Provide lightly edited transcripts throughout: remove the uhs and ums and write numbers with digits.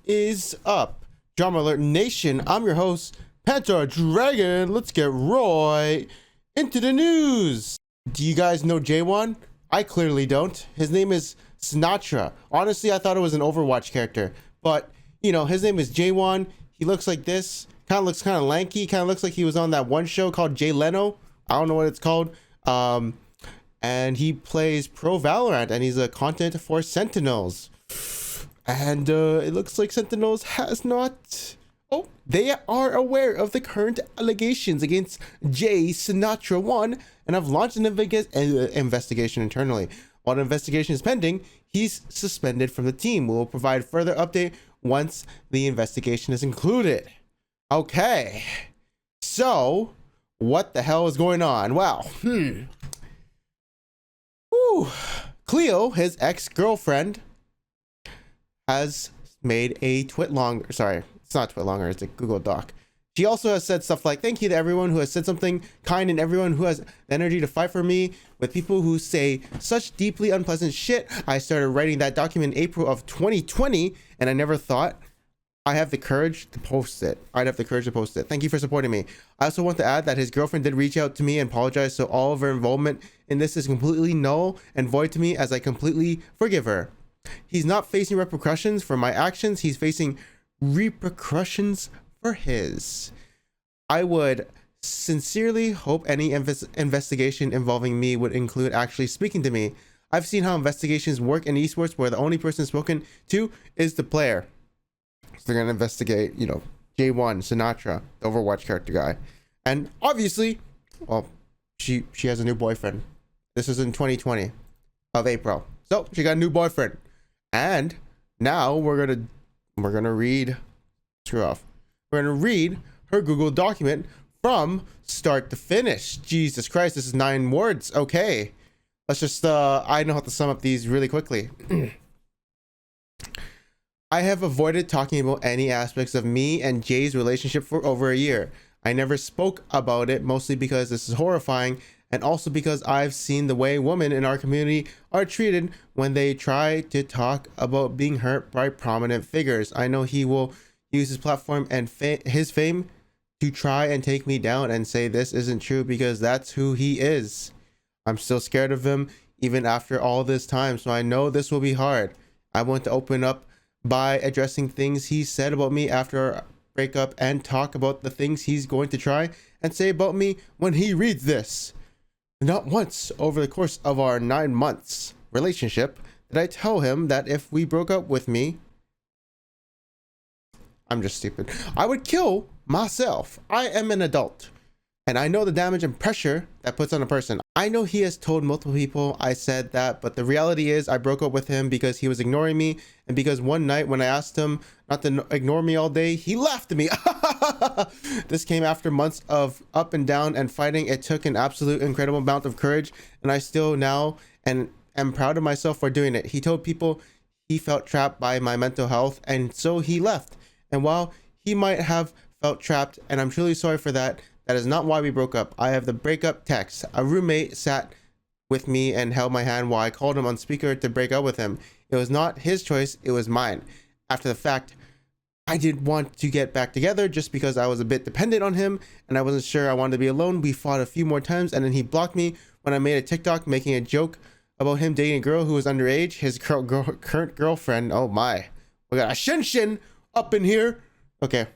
is up, Drama Alert Nation? I'm your host, Panther Dragon. Let's get right into the news. Do you guys know J1? I clearly don't. His name is Sinatra. Honestly, I thought it was an Overwatch character, but you know, his name is J1. He looks like this. Kind of looks kind of lanky. Kind of looks like he was on that one show called Jay Leno. I don't know what it's called. And he plays Pro Valorant, and he's a content for Sentinels. And it looks like Sentinels has not... Oh, they are aware of the current allegations against J Sinatra 1 and have launched an investigation internally. While the investigation is pending, he's suspended from the team. We'll provide further update once the investigation is concluded. Okay, so what the hell is going on? Well, Cleo, his ex-girlfriend, has made a twitlonger. Sorry, it's not twitlonger, it's a Google Doc. She also has said stuff like, thank you to everyone who has said something kind and everyone who has the energy to fight for me with people who say such deeply unpleasant shit. I started writing that document in April of 2020 and I never thought I have the courage to post it. I'd have the courage to post it. Thank you for supporting me. I also want to add that his girlfriend did reach out to me and apologize, so all of her involvement in this is completely null and void to me, as I completely forgive her. He's not facing repercussions for my actions. He's facing repercussions for his. I would sincerely hope any investigation involving me would include actually speaking to me. I've seen how investigations work in esports where the only person spoken to is the player. So they're going to investigate, you know, J1, Sinatra, the Overwatch character guy. And obviously, well, she has a new boyfriend. This is in 2020 of April. So she got a new boyfriend. And now we're going to read, screw off. We're going to read her Google document from start to finish. Jesus Christ, this is 9 words. Okay. Let's just, I know how to sum up these really quickly. I have avoided talking about any aspects of me and Jay's relationship for over a year. I never spoke about it, mostly because this is horrifying, and also because I've seen the way women in our community are treated when they try to talk about being hurt by prominent figures. I know he will use his platform and his fame to try and take me down and say this isn't true, because that's who he is. I'm still scared of him even after all this time, so I know this will be hard. I want to open up by addressing things he said about me after our breakup and talk about the things he's going to try and say about me when he reads this. Not once over the course of our 9 months relationship did I tell him that if we broke up with me, I'm just stupid, I would kill myself. I am an adult and I know the damage and pressure that puts on a person. I know he has told multiple people I said that, but the reality is I broke up with him because he was ignoring me, and because one night when I asked him not to ignore me all day, he laughed at me. This came after months of up and down and fighting. It took an absolute incredible amount of courage, and I still now and am proud of myself for doing it. He told people he felt trapped by my mental health, and so he left. And while he might have felt trapped, and I'm truly sorry for that, that is not why we broke up. I have the breakup text. A roommate sat with me and held my hand while I called him on speaker to break up with him. It was not his choice, it was mine. After the fact, I did want to get back together just because I was a bit dependent on him and I wasn't sure I wanted to be alone. We fought a few more times and then he blocked me when I made a TikTok making a joke about him dating a girl who was underage. His current girlfriend, oh my, we got a shin up in here. Okay.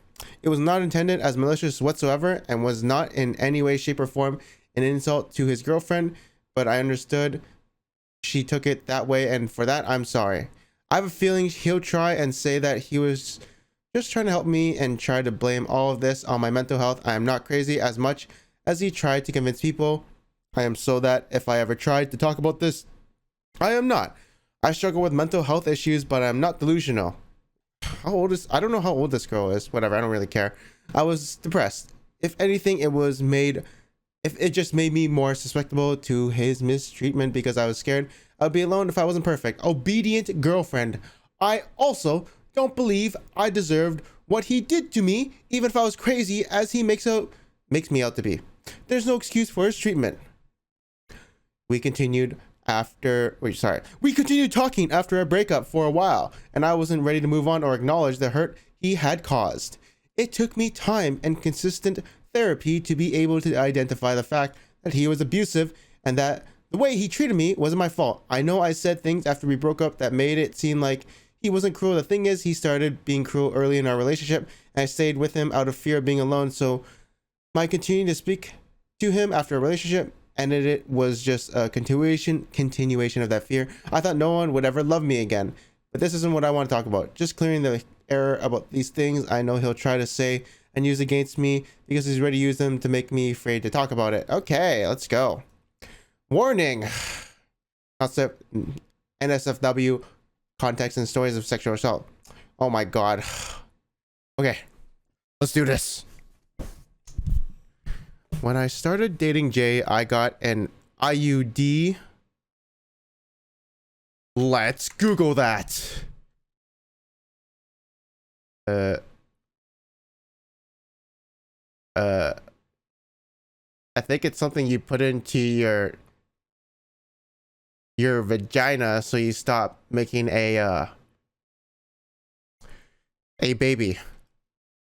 It was not intended as malicious whatsoever and was not in any way, shape, or form an insult to his girlfriend, but I understood she took it that way, and for that, I'm sorry. I have a feeling he'll try and say that he was just trying to help me and try to blame all of this on my mental health. I am not crazy as much as he tried to convince people. I am so that if I ever tried to talk about this, I am not. I struggle with mental health issues, but I'm not delusional. How old is, I don't know how old this girl is, whatever, I don't really care. I was depressed. If anything, it just made me more susceptible to his mistreatment because I was scared I'd be alone if I wasn't perfect. Obedient girlfriend. I also don't believe I deserved what he did to me, even if I was crazy as he makes me out to be. There's no excuse for his treatment. We continued We continued talking after a breakup for a while, and I wasn't ready to move on or acknowledge the hurt he had caused. It took me time and consistent therapy to be able to identify the fact that he was abusive and that the way he treated me wasn't my fault. I know I said things after we broke up that made it seem like he wasn't cruel. The thing is, he started being cruel early in our relationship, and I stayed with him out of fear of being alone. So my continuing to speak to him after a relationship ended, it was just a continuation of that fear. I thought no one would ever love me again, but this isn't what I want to talk about. Just clearing the air about these things I know he'll try to say and use against me because he's ready to use them to make me afraid to talk about it. Okay, let's go. Warning. Concept NSFW, context and stories of sexual assault. Oh my god. Okay, let's do this. When I started dating Jay, I got an IUD. Let's Google that. I think it's something you put into your vagina so you stop making a baby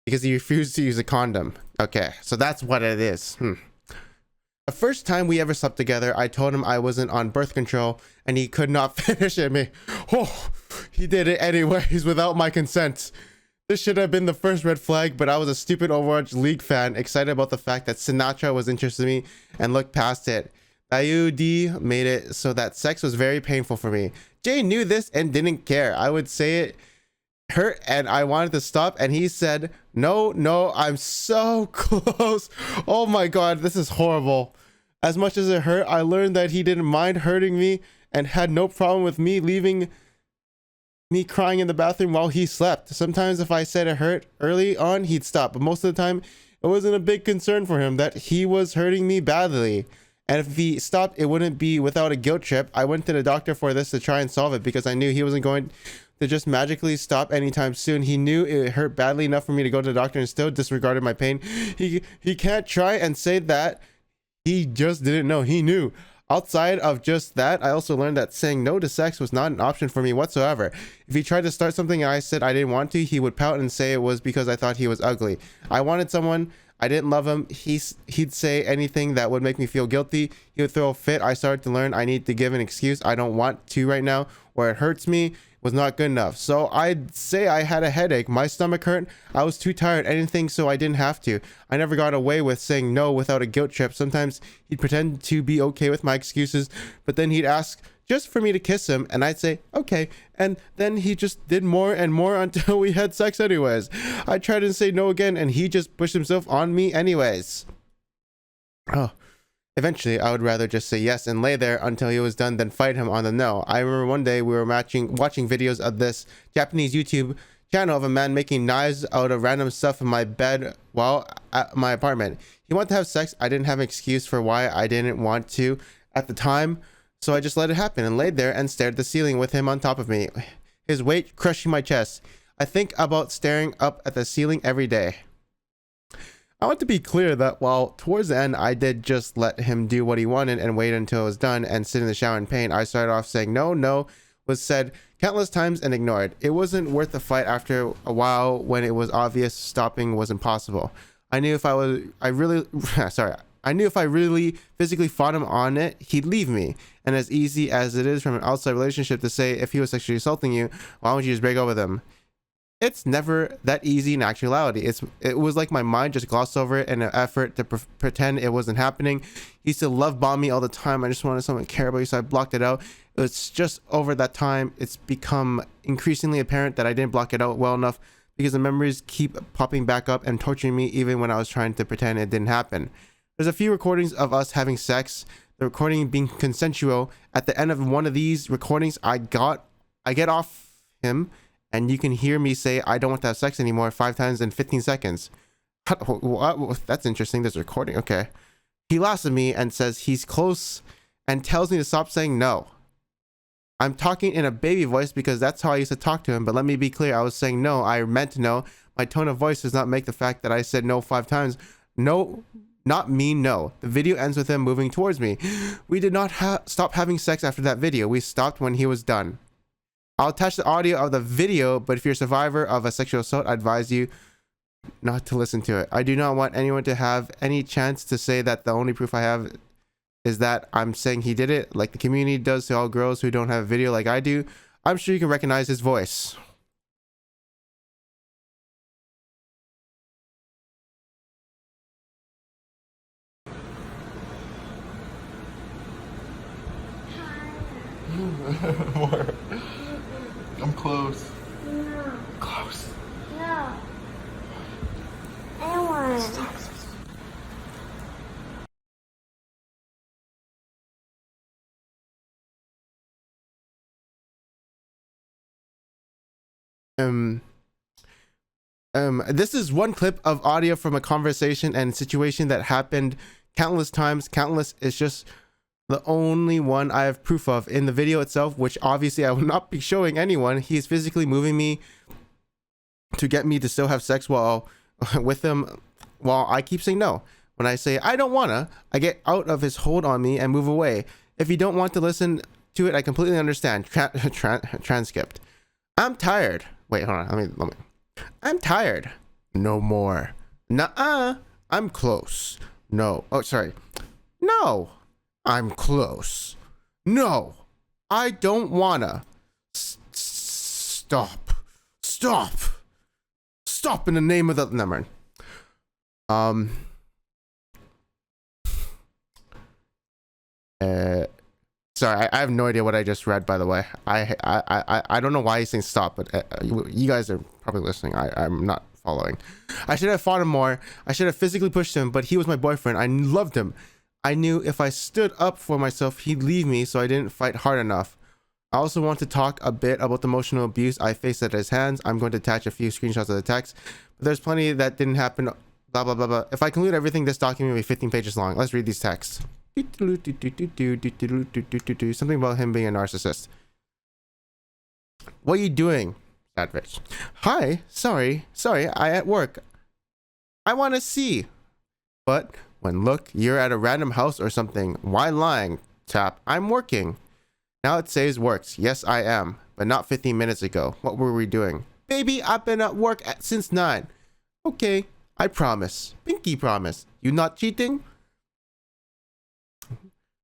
because you refuse to use a condom. Okay, so that's what it is. The first time we ever slept together, I told him I wasn't on birth control and he could not finish at me. Oh, he did it anyways without my consent. This should have been the first red flag, but I was a stupid Overwatch League fan, excited about the fact that Sinatra was interested in me and looked past it. IUD made it so that sex was very painful for me. Jay knew this and didn't care. I would say it hurt and I wanted to stop, and he said, no, I'm so close. Oh my god, this is horrible. As much as it hurt, I learned that he didn't mind hurting me and had no problem with me leaving me crying in the bathroom while he slept. Sometimes if I said it hurt early on, he'd stop, but most of the time it wasn't a big concern for him that he was hurting me badly. And if he stopped, it wouldn't be without a guilt trip. I went to the doctor for this to try and solve it because I knew he wasn't going to just magically stop anytime soon. He knew it hurt badly enough for me to go to the doctor and still disregarded my pain. He can't try and say that he just didn't know. He knew. Outside of just that, I also learned that saying no to sex was not an option for me whatsoever. If he tried to start something and I said I didn't want to, he would pout and say it was because I thought he was ugly. I wanted someone. I didn't love him. He'd say anything that would make me feel guilty. He would throw a fit. I started to learn I need to give an excuse. I don't want to right now, or it hurts me. Was not good enough. So I'd say I had a headache. My stomach hurt. I was too tired. Anything so I didn't have to. I never got away with saying no without a guilt trip. Sometimes he'd pretend to be okay with my excuses, but then he'd ask just for me to kiss him, and I'd say okay, and then he just did more and more until we had sex anyways. I tried to say no again and he just pushed himself on me anyways. Oh, eventually I would rather just say yes and lay there until he was done than fight him on the no. I remember one day we were watching videos of this Japanese YouTube channel of a man making knives out of random stuff in my bed while at my apartment. He wanted to have sex. I didn't have an excuse for why I didn't want to at the time, so I just let it happen and laid there and stared at the ceiling with him on top of me, his weight crushing my chest. I think about staring up at the ceiling every day. I want to be clear that while towards the end I did just let him do what he wanted and wait until it was done and sit in the shower in pain, I started off saying no was said countless times and ignored. It wasn't worth the fight after a while when it was obvious stopping was impossible. I knew if I really physically fought him on it, he'd leave me. And as easy as it is from an outside relationship to say if he was sexually assaulting you, why don't you just break up with him? It's never that easy in actuality. It was like my mind just glossed over it in an effort to pretend it wasn't happening. He used to love bomb me all the time. I just wanted someone to care about you, so I blocked it out. It's just over that time, it's become increasingly apparent that I didn't block it out well enough because the memories keep popping back up and torturing me even when I was trying to pretend it didn't happen. There's a few recordings of us having sex, the recording being consensual. At the end of one of these recordings, I get off him, and you can hear me say, I don't want to have sex anymore 5 times in 15 seconds. What? That's interesting. There's a recording. Okay. He laughs at me and says he's close and tells me to stop saying no. I'm talking in a baby voice because that's how I used to talk to him. But let me be clear. I was saying no. I meant no. My tone of voice does not make the fact that I said no 5 times. No Not me, no. The video ends with him moving towards me. We did not stop having sex after that video. We stopped when he was done. I'll attach the audio of the video, but if you're a survivor of a sexual assault, I advise you not to listen to it. I do not want anyone to have any chance to say that the only proof I have is that I'm saying he did it, like the community does to all girls who don't have video like I do. I'm sure you can recognize his voice. More. I'm close. No. Close. No. I don't want it. This is one clip of audio from a conversation and situation that happened countless times. Countless is just the only one I have proof of. In the video itself, which obviously I will not be showing anyone, he is physically moving me to get me to still have sex while with him, while I keep saying no. When I say I don't wanna, I get out of his hold on me and move away. If you don't want to listen to it, I completely understand. Transcript. I'm tired. Wait, hold on. Let me. I'm tired. No more. Nuh-uh. I'm close. No. Oh, sorry. No. I'm close. No. I don't wanna. Stop. Stop. Stop in the name of the... Never mind. Sorry, I have no idea what I just read, by the way. I don't know why he's saying stop, but you guys are probably listening. I'm not following. I should have fought him more. I should have physically pushed him, but he was my boyfriend. I loved him. I knew if I stood up for myself, he'd leave me, so I didn't fight hard enough. I also want to talk a bit about the emotional abuse I faced at his hands. I'm going to attach a few screenshots of the text, but there's plenty that didn't happen. Blah, blah, blah, blah. If I conclude everything, this document will be 15 pages long. Let's read these texts. Something about him being a narcissist. What are you doing? Sad bitch. Hi, sorry, I at work. I want to see. But when look, you're at a random house or something. Why lying? Tap. I'm working. Now it says works. Yes, I am, but not 15 minutes ago. What were we doing? Baby, I've been at work since 9. Okay, I promise. Pinky promise. You not cheating?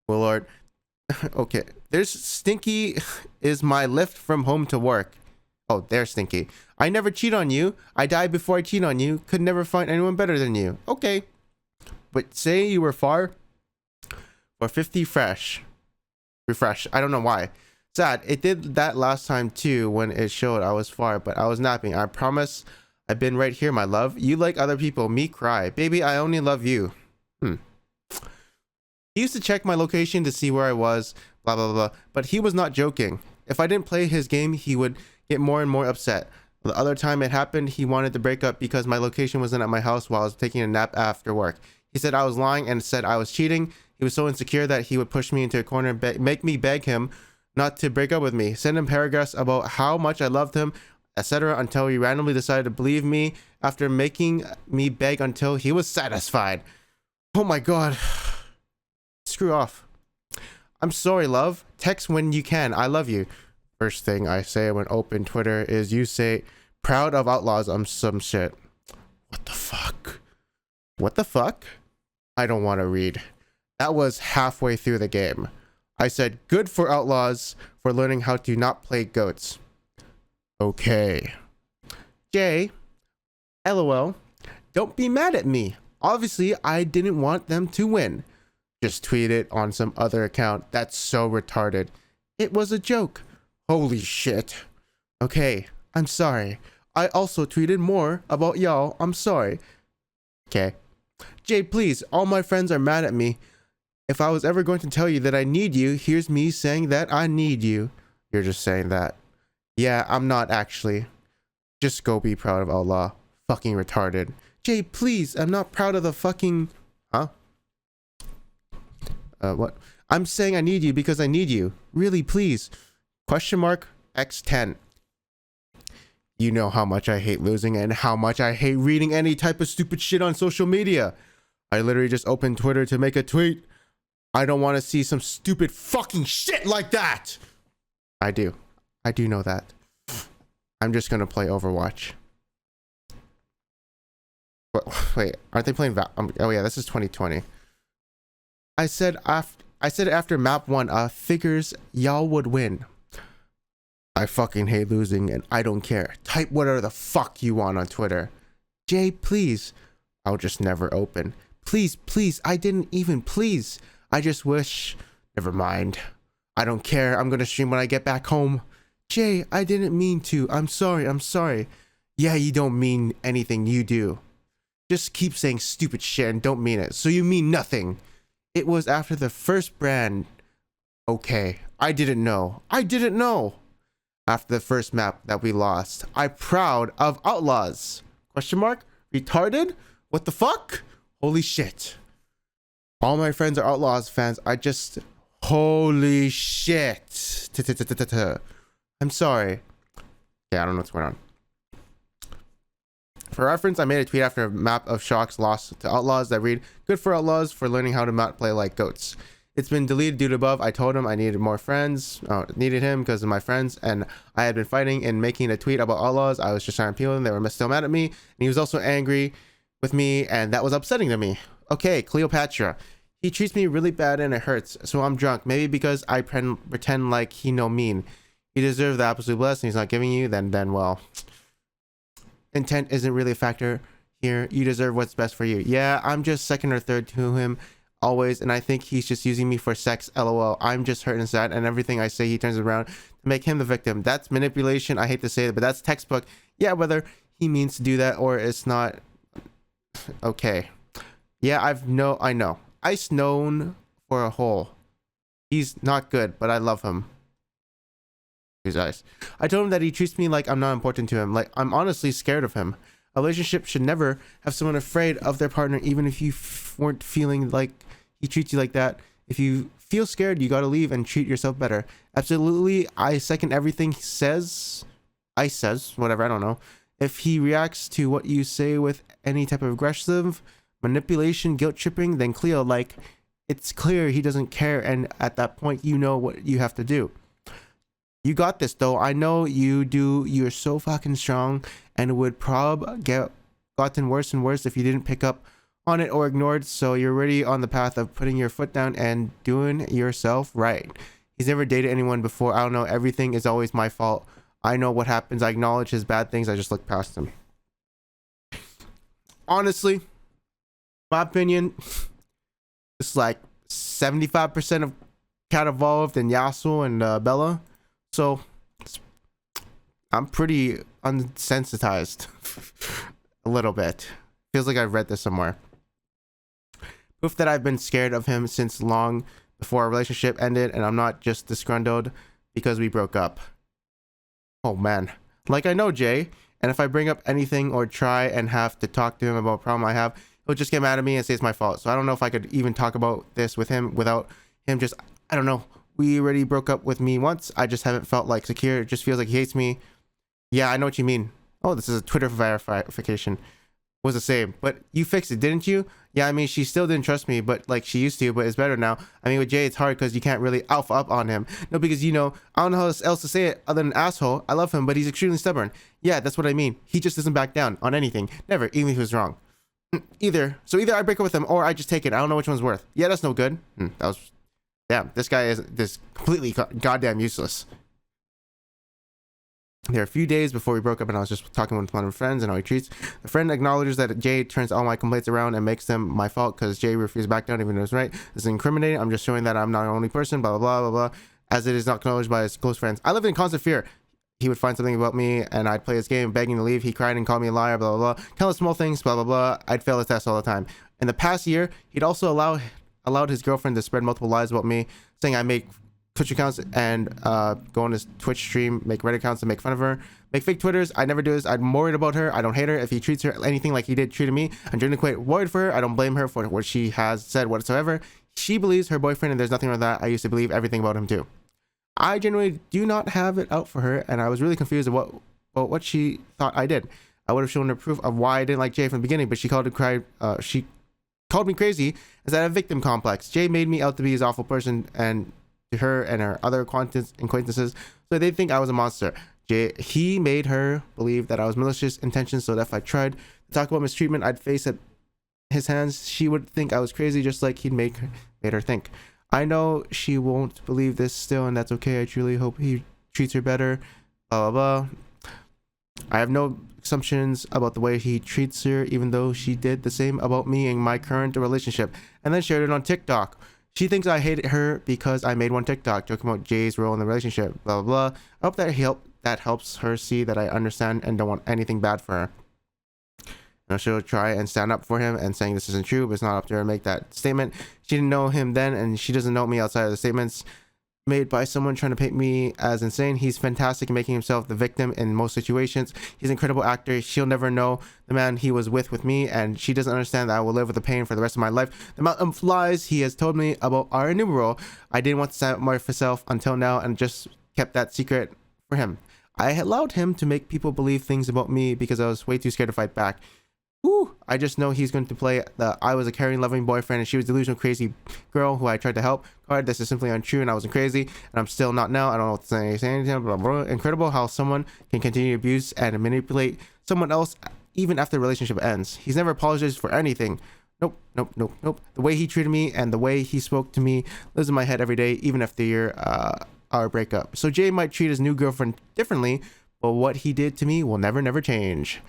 Well, Lord. Okay. There's Stinky is my lift from home to work. Oh, there's Stinky. I never cheat on you. I died before I cheat on you. Could never find anyone better than you. Okay. But say you were far or 50 fresh. Refresh. I don't know why. Sad. It did that last time too when it showed I was far, but I was napping. I promise I've been right here, my love. You like other people. Me cry. Baby, I only love you. He used to check my location to see where I was, blah, blah, blah, but he was not joking. If I didn't play his game, he would get more and more upset. The other time it happened, he wanted to break up because my location wasn't at my house while I was taking a nap after work. He said I was lying and said I was cheating. He was so insecure that he would push me into a corner and make me beg him not to break up with me, send him paragraphs about how much I loved him, etc. until he randomly decided to believe me after making me beg until he was satisfied. Oh my God. Screw off. I'm sorry, love. Text when you can. I love you. First thing I say when open Twitter is you say, proud of Outlaws on some shit. What the fuck? What the fuck? I don't want to read. That was halfway through the game. I said, good for Outlaws for learning how to not play goats. Okay. Jay, LOL. Don't be mad at me. Obviously, I didn't want them to win. Just tweet it on some other account. That's so retarded. It was a joke. Holy shit. Okay, I'm sorry. I also tweeted more about y'all. I'm sorry. Okay. Jay, please, all my friends are mad at me. If I was ever going to tell you that I need you, here's me saying that I need you. You're just saying that. Yeah, I'm not actually. Just go be proud of Allah. Fucking retarded. Jay, please, I'm not proud of the fucking... Huh? What? I'm saying I need you because I need you. Really, please. Question mark X10. You know how much I hate losing and how much I hate reading any type of stupid shit on social media. I literally just opened Twitter to make a tweet. I don't want to see some stupid fucking shit like that. I do know that. I'm just gonna play Overwatch. Wait, aren't they playing oh yeah, this is 2020. I said after map 1, figures y'all would win. I fucking hate losing and I don't care. Type whatever the fuck you want on Twitter. Jay, please. I'll just never open. Please, please. I didn't even please. I just wish. Never mind. I don't care. I'm gonna stream when I get back home. Jay, I didn't mean to. I'm sorry. I'm sorry. Yeah, you don't mean anything. You do. Just keep saying stupid shit and don't mean it. So you mean nothing. It was after the first brand. Okay. I didn't know. I didn't know. After the first map that we lost. I'm proud of Outlaws. Question mark? Retarded? What the fuck? Holy shit. All my friends are Outlaws fans. I just... Holy shit. I'm sorry. Yeah, I don't know what's going on. For reference, I made a tweet after a map of Shocks lost to Outlaws that read, good for Outlaws for learning how to not play like goats. It's been deleted due to above. I told him I needed more friends. Needed him because of my friends. And I had been fighting and making a tweet about Outlaws. I was just trying to appeal them. They were still mad at me. And he was also angry with me. And that was upsetting to me. Okay, Cleopatra. He treats me really bad and it hurts. So I'm drunk. Maybe because I pretend like he no mean. He deserves the absolute blessing. He's not giving you. Then well. Intent isn't really a factor here. You deserve what's best for you. Yeah, I'm just second or third to him. Always, and I think he's just using me for sex. LOL. I'm just hurt and sad, and everything I say he turns around to make him the victim. That's manipulation. I hate to say it, but that's textbook. Yeah, whether he means to do that or it's not. Okay. Yeah, I know. Ice known for a hole. He's not good, but I love him. He's ice. I told him that he treats me like I'm not important to him. Like I'm honestly scared of him. A relationship should never have someone afraid of their partner, even if you weren't feeling like he treats you like that. If you feel scared, you gotta leave and treat yourself better. Absolutely, I second everything he says. I says, whatever, I don't know. If he reacts to what you say with any type of aggressive manipulation, guilt tripping, then Cleo, like, it's clear he doesn't care, and at that point, you know what you have to do. You got this, though. I know you do. You're so fucking strong, and it would gotten worse and worse if you didn't pick up on it or ignored. So you're already on the path of putting your foot down and doing yourself right. He's never dated anyone before. I don't know. Everything is always my fault. I know what happens. I acknowledge his bad things. I just look past him. Honestly, my opinion, it's like 75% of Cat Evolved and Yasuo and Bella. So I'm pretty unsensitized a little bit. Feels like I've read this somewhere. Proof that I've been scared of him since long before our relationship ended, and I'm not just disgruntled because we broke up. Oh man. Like I know Jay, and if I bring up anything or try and have to talk to him about a problem I have, he'll just get mad at me and say it's my fault. So I don't know if I could even talk about this with him without him just, I don't know. We already broke up with me once. I just haven't felt like secure. It just feels like he hates me. Yeah, I know what you mean. Oh, this is a Twitter verification. Was the same, but you fixed it, didn't you? Yeah, I mean, she still didn't trust me, but like she used to, but it's better now. I mean, with Jay, it's hard because you can't really alpha up on him. No, because you know, I don't know how else to say it other than asshole. I love him, but he's extremely stubborn. Yeah, that's what I mean. He just doesn't back down on anything. Never, even if he was wrong. Either I break up with him or I just take it. I don't know which one's worth. Yeah, that's no good. That was... Damn, this guy is this completely goddamn useless. There are a few days before we broke up and I was just talking with one of my friends and how he treats. The friend acknowledges that Jay turns all my complaints around and makes them my fault because Jay refused back down even though it was right. This is incriminating. I'm just showing that I'm not the only person, blah, blah, blah, blah, blah, as it is not acknowledged by his close friends. I lived in constant fear. He would find something about me and I'd play his game begging to leave. He cried and called me a liar, blah, blah, blah. Countless small things, blah, blah, blah. I'd fail his test all the time. In the past year, he'd also allowed his girlfriend to spread multiple lies about me, saying I make Twitch accounts and go on his Twitch stream, make Reddit accounts and make fun of her, make fake Twitters. I never do this. I'm worried about her. I don't hate her. If he treats her anything like he did treated me, I'm genuinely quite worried for her. I don't blame her for what she has said whatsoever. She believes her boyfriend and there's nothing wrong with that. I used to believe everything about him too. I genuinely do not have it out for her, and I was really confused about what she thought I did. I would have shown her proof of why I didn't like Jay from the beginning, but she called to cry. She called me crazy as I had a victim complex. Jay made me out to be his awful person, and to her and her other acquaintances, so they think I was a monster. He made her believe that I was malicious intentions, so that if I tried to talk about mistreatment I'd face at his hands, she would think I was crazy, just like he'd made her think. I know she won't believe this still, and that's okay. I truly hope he treats her better. Blah blah blah. I have no assumptions about the way he treats her, even though she did the same about me in my current relationship, and then shared it on TikTok. She thinks I hated her because I made one TikTok talking about Jay's role in the relationship. Blah blah blah. I hope that helps her see that I understand and don't want anything bad for her. She'll try and stand up for him and saying this isn't true, but it's not up to her to make that statement. She didn't know him then, and she doesn't know me outside of the statements made by someone trying to paint me as insane. He's fantastic at making himself the victim in most situations. He's an incredible actor. She'll never know the man he was with me, and she doesn't understand that I will live with the pain for the rest of my life. The amount of lies he has told me about our innumerable. I didn't want to stand up for myself until now, and just kept that secret for him. I allowed him to make people believe things about me because I was way too scared to fight back. Whew, I just know he's going to play the I was a caring, loving boyfriend and she was a delusional, crazy girl who I tried to help card. This is simply untrue, and I wasn't crazy, and I'm still not now. I don't know what to say anything, blah, blah, blah. Incredible how someone can continue to abuse and manipulate someone else even after the relationship ends. He's never apologized for anything. Nope. The way he treated me and the way he spoke to me lives in my head every day, even after our breakup. So Jay might treat his new girlfriend differently, but what he did to me will never change.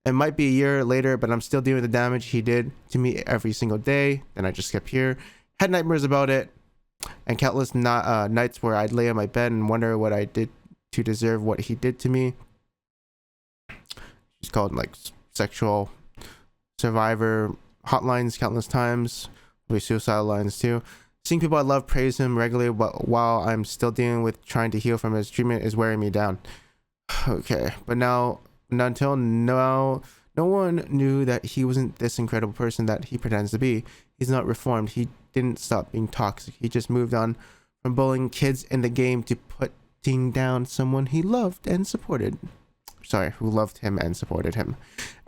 It might be a year later, but I'm still dealing with the damage he did to me every single day. Then I just kept here, had nightmares about it, and countless nights where I'd lay on my bed and wonder what I did to deserve what he did to me. She's called like sexual survivor hotlines countless times, maybe suicidal lines too. Seeing people I love praise him regularly while I'm still dealing with trying to heal from his treatment is wearing me down. Okay, but until now, no one knew that he wasn't this incredible person that he pretends to be. He's not reformed. He didn't stop being toxic. He just moved on from bullying kids in the game to putting down someone he loved and supported. Sorry, who loved him and supported him.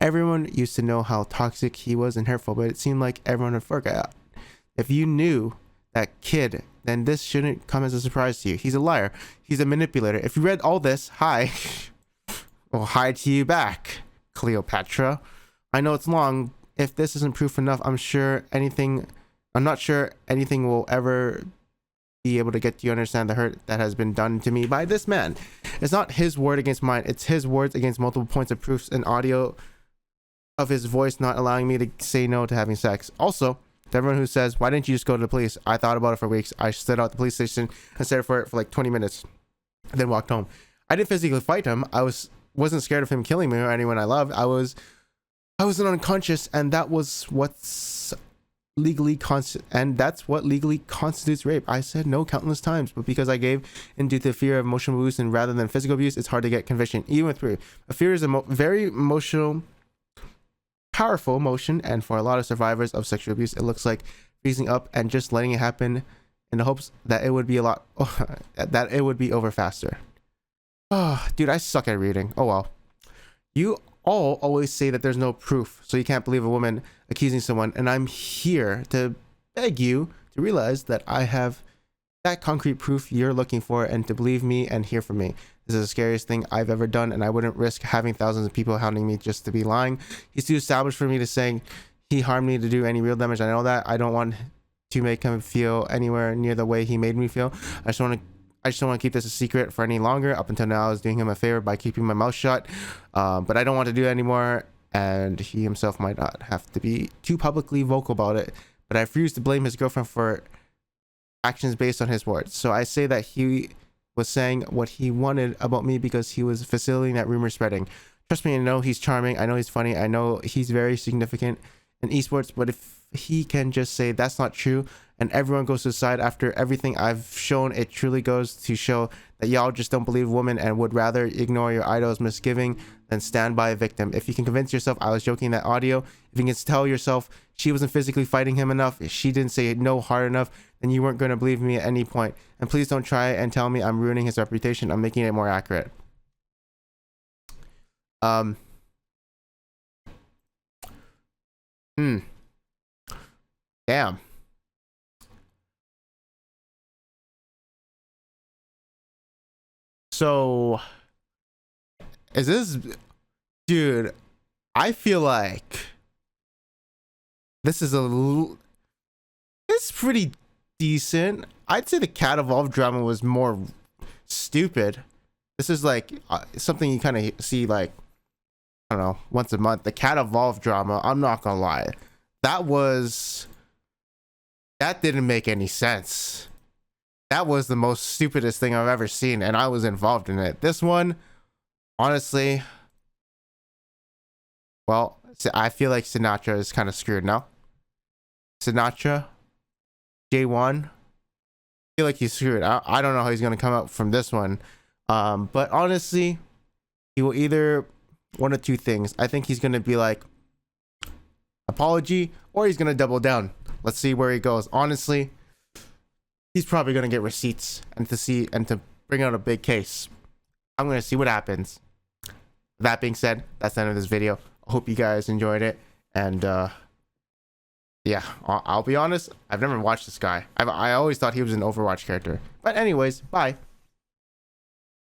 Everyone used to know how toxic he was and hurtful, but it seemed like everyone had forgot. If you knew that kid, then this shouldn't come as a surprise to you. He's a liar. He's a manipulator. If you read all this, hi. Well, hi to you back, Cleopatra. I know it's long. If this isn't proof enough, I'm not sure anything will ever be able to get you to understand the hurt that has been done to me by this man. It's not his word against mine. It's his words against multiple points of proofs and audio of his voice not allowing me to say no to having sex. Also, to everyone who says, why didn't you just go to the police? I thought about it for weeks. I stood out the police station and sat for like 20 minutes, and then walked home. I didn't physically fight him. I wasn't scared of him killing me or anyone I loved. I wasn't unconscious, and that was what's legally that's what legally constitutes rape. I said no countless times, but because I gave into the fear of emotional abuse and rather than physical abuse, it's hard to get conviction, even with proof. A fear is a very emotional, powerful emotion, and for a lot of survivors of sexual abuse, it looks like freezing up and just letting it happen in the hopes that it would be that it would be over faster. Oh, dude, I suck at reading. Oh well. You all always say that there's no proof, so you can't believe a woman accusing someone, and I'm here to beg you to realize that I have that concrete proof you're looking for, and to believe me and hear from me. This is the scariest thing I've ever done, and I wouldn't risk having thousands of people hounding me just to be lying. He's too established for me to say he harmed me to do any real damage. I know that. I don't want to make him feel anywhere near the way he made me feel. I just don't want to keep this a secret for any longer. Up until now, I was doing him a favor by keeping my mouth shut, but I don't want to do it anymore, and he himself might not have to be too publicly vocal about it, but I refuse to blame his girlfriend for actions based on his words. So I say that he was saying what he wanted about me because he was facilitating that rumor spreading. Trust me, I know he's charming, I know he's funny, I know he's very significant in esports, but if he can just say that's not true and everyone goes to the side after everything I've shown, it truly goes to show that y'all just don't believe women and would rather ignore your idol's misgiving than stand by a victim. If you can convince yourself I was joking in that audio, if you can tell yourself she wasn't physically fighting him enough, if she didn't say no hard enough, then you weren't going to believe me at any point. And please don't try and tell me I'm ruining his reputation. I'm making it more accurate. Damn. So, is this, dude? I feel like this is it's pretty decent. I'd say the Cat Evolved drama was more stupid. This is like something you kind of see like, I don't know, once a month. The Cat Evolved drama, I'm not gonna lie, that didn't make any sense. That was the most stupidest thing I've ever seen, and I was involved in it. This one, honestly, well, I feel like Sinatra is kind of screwed now. Sinatra, J1, I feel like he's screwed. I don't know how he's gonna come out from this one. But honestly, he will either one of two things. I think he's gonna be like apology, or he's gonna double down. Let's see where he goes. Honestly, he's probably gonna get receipts and to bring out a big case. I'm gonna see what happens. That being said, that's the end of this video. I hope you guys enjoyed it, and yeah, I'll be honest, I've never watched this guy. I always thought he was an Overwatch character. But anyways, bye.